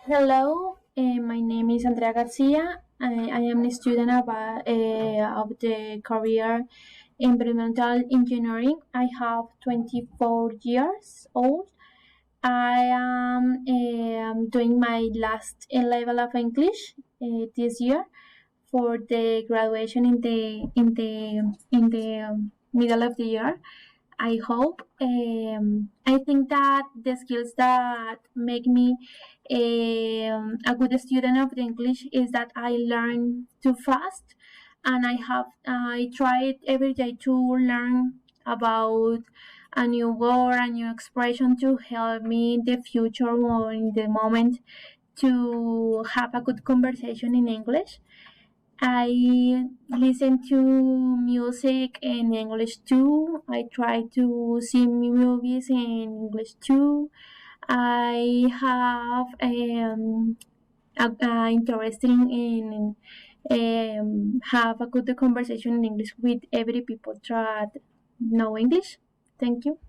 Hello, my name is Andrea Garcia. I am a student of the career environmental engineering. I have 24 years old. I am doing my last level of English this year for the graduation in the middle of the year. I hope. I think that the skills that make me a good student of the English is that I learn too fast, and I try it every day to learn about a new word, a new expression to help me in the future or in the moment to have a good conversation in English. I listen to music in English too. I try to see movies in English too. I have interesting in have a good conversation in English with every people that know English. Thank you.